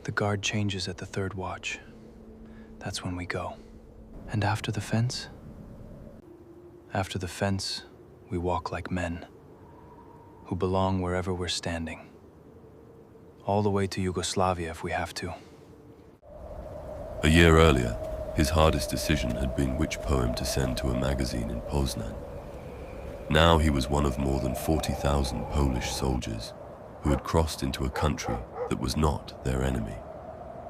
The guard changes at the third watch. That's when we go. And after the fence? After the fence, we walk like men, who belong wherever we're standing. All the way to Yugoslavia if we have to. A year earlier, his hardest decision had been which poem to send to a magazine in Poznan. Now he was one of more than 40,000 Polish soldiers who had crossed into a country that was not their enemy,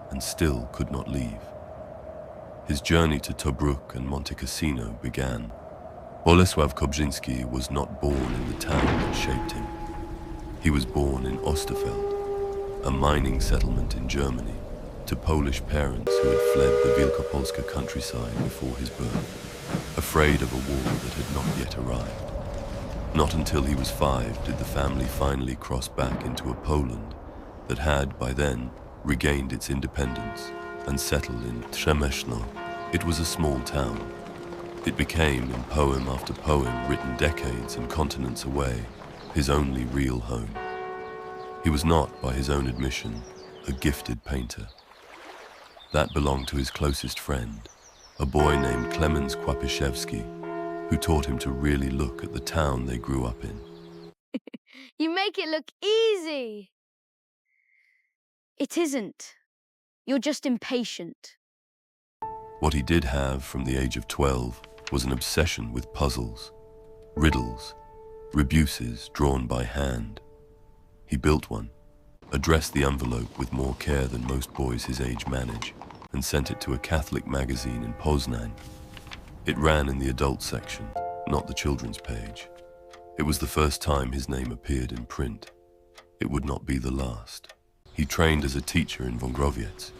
and still could not leave. His journey to Tobruk and Monte Cassino began. Bolesław Kobrzyński was not born in the town that shaped him. He was born in Osterfeld, a mining settlement in Germany, to Polish parents who had fled the Wielkopolska countryside before his birth, afraid of a war that had not yet arrived. Not until he was 5 did the family finally cross back into a Poland that had, by then, regained its independence and settled in Trzemeszno. It was a small town. It became, in poem after poem written decades and continents away, his only real home. He was not, by his own admission, a gifted painter. That belonged to his closest friend, a boy named Klemens Kwapiszewski, who taught him to really look at the town they grew up in. You make it look easy. It isn't. You're just impatient. What he did have from the age of 12 was an obsession with puzzles, riddles, rebuses drawn by hand. He built one, addressed the envelope with more care than most boys his age manage, and sent it to a Catholic magazine in Poznan. It ran in the adult section, not the children's page. It was the first time his name appeared in print. It would not be the last. He trained as a teacher in Wągrowiec,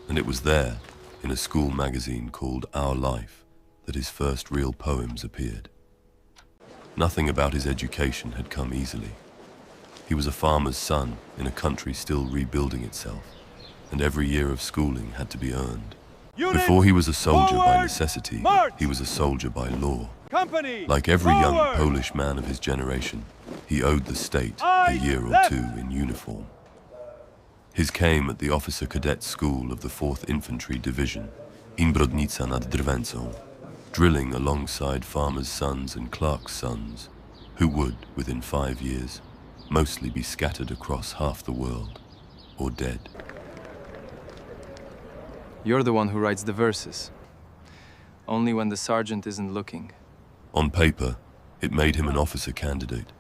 and it was there, in a school magazine called Our Life, that his first real poems appeared. Nothing about his education had come easily. He was a farmer's son in a country still rebuilding itself, and every year of schooling had to be earned. Before he was a soldier by necessity, he was a soldier by law. Like every young Polish man of his generation, he owed the state a year or two in uniform. His came at the officer cadet school of the 4th Infantry Division, in Brodnica nad Drwęcą, drilling alongside farmers' sons and clerks' sons, who would, within 5 years, mostly be scattered across half the world, or dead. You're the one who writes the verses. Only when the sergeant isn't looking. On paper, it made him an officer candidate,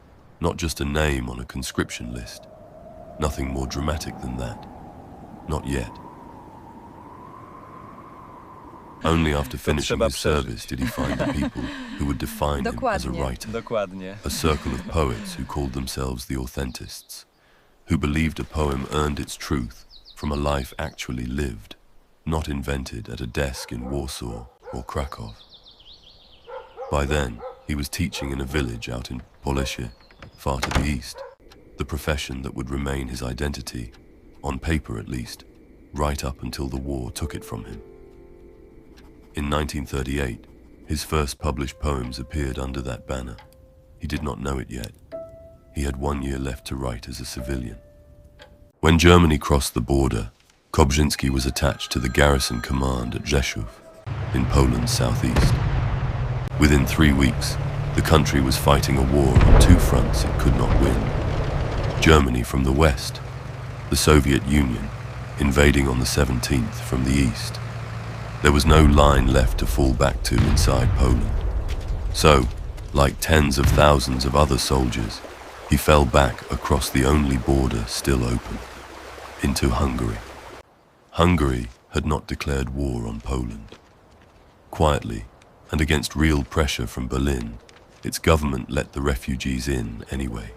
not just a name on a conscription list. Nothing more dramatic than that. Not yet. Only after finishing his service did he find the people who would define him as a writer. A circle of poets who called themselves the authentists, who believed a poem earned its truth from a life actually lived, not invented at a desk in Warsaw or Krakow. By then, he was teaching in a village out in Polsce, far to the east, the profession that would remain his identity, on paper at least, right up until the war took it from him. In 1938, his first published poems appeared under that banner. He did not know it yet. He had 1 year left to write as a civilian. When Germany crossed the border, Kobrzyński was attached to the garrison command at Rzeszów, in Poland's southeast. Within 3 weeks, the country was fighting a war on 2 fronts it could not win. Germany from the west, the Soviet Union invading on the 17th from the east. There was no line left to fall back to inside Poland. So, like tens of thousands of other soldiers, he fell back across the only border still open, into Hungary. Hungary had not declared war on Poland. Quietly, and against real pressure from Berlin, its government let the refugees in anyway.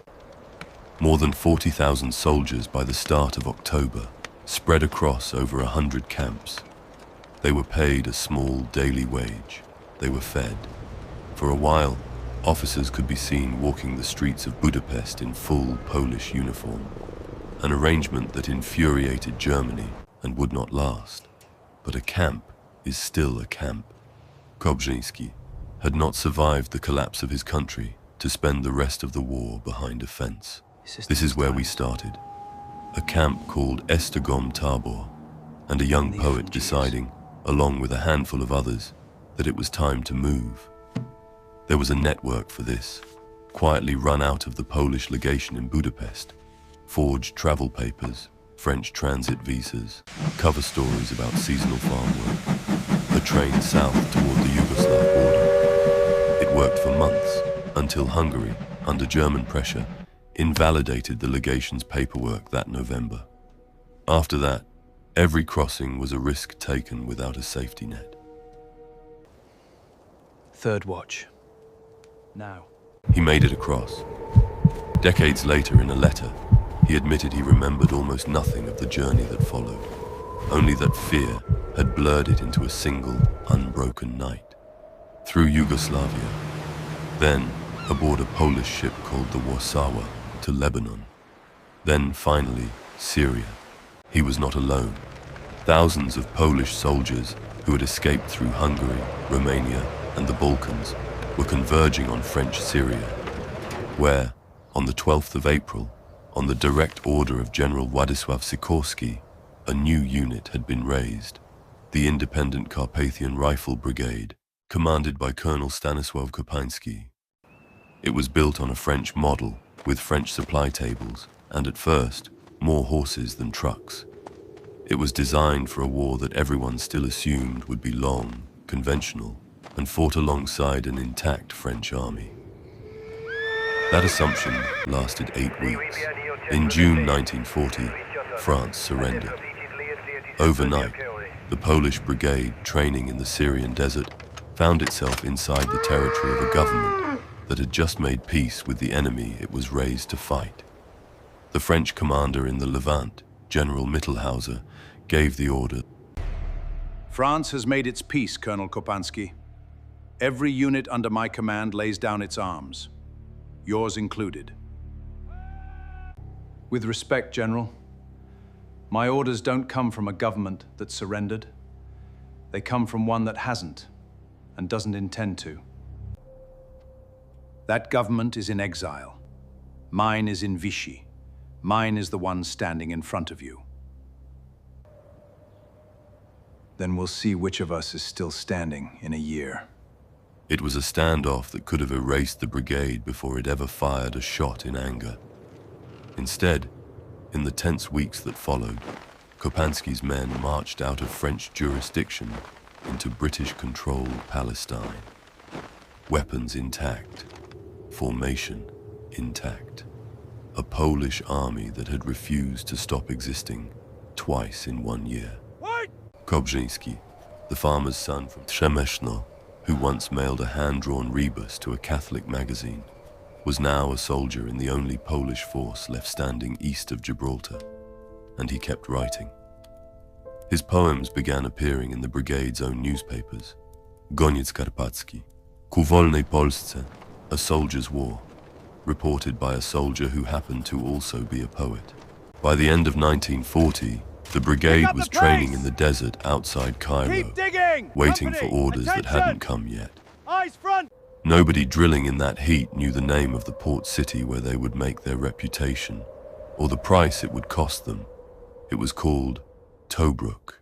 More than 40,000 soldiers by the start of October, spread across over 100 camps. They were paid a small daily wage. They were fed. For a while, officers could be seen walking the streets of Budapest in full Polish uniform, an arrangement that infuriated Germany and would not last. But a camp is still a camp. Kobrzyński had not survived the collapse of his country to spend the rest of the war behind a fence. This is where we started. a camp called Estagom Tabor, and a young poet deciding, along with a handful of others, that it was time to move. There was a network for this, quietly run out of the Polish legation in Budapest, forged travel papers, French transit visas, cover stories about seasonal farm work, a train south toward the Yugoslav border. It worked for months, until Hungary, under German pressure, invalidated the legation's paperwork that November. After that, every crossing was a risk taken without a safety net. Third watch. Now. He made it across. Decades later, in a letter, he admitted he remembered almost nothing of the journey that followed, only that fear had blurred it into a single, unbroken night. Through Yugoslavia, then aboard a Polish ship called the Warsaw to Lebanon, then finally Syria. He was not alone. Thousands of Polish soldiers who had escaped through Hungary, Romania, and the Balkans were converging on French Syria, where, on the 12th of April, on the direct order of General Władysław Sikorski, a new unit had been raised, the Independent Carpathian Rifle Brigade, commanded by Colonel Bolesław Kobrzyński. It was built on a French model, with French supply tables, and at first, more horses than trucks. It was designed for a war that everyone still assumed would be long, conventional, and fought alongside an intact French army. That assumption lasted 8 weeks. In June 1940, France surrendered. Overnight, the Polish brigade training in the Syrian desert found itself inside the territory of a government that had just made peace with the enemy it was raised to fight. The French commander in the Levant, General Mittelhauser, gave the order. France has made its peace, Colonel Kobrzyński. Every unit under my command lays down its arms, yours included. With respect, General, my orders don't come from a government that surrendered. They come from one that hasn't, and doesn't intend to. That government is in exile. Mine is in Vichy. Mine is the one standing in front of you. Then we'll see which of us is still standing in a year. It was a standoff that could have erased the brigade before it ever fired a shot in anger. Instead, in the tense weeks that followed, Kobrzyński's men marched out of French jurisdiction into British-controlled Palestine. Weapons intact, formation intact. A Polish army that had refused to stop existing twice in 1 year. Kobrzyński, the farmer's son from Trzemeszno, who once mailed a hand-drawn rebus to a Catholic magazine, was now a soldier in the only Polish force left standing east of Gibraltar, and he kept writing. His poems began appearing in the brigade's own newspapers. Goniec Karpacki, Ku wolnej Polsce, A Soldier's War, reported by a soldier who happened to also be a poet. By the end of 1940, the brigade was training in the desert outside Cairo, waiting for orders that hadn't come yet. Nobody drilling in that heat knew the name of the port city where they would make their reputation, or the price it would cost them. It was called Tobruk.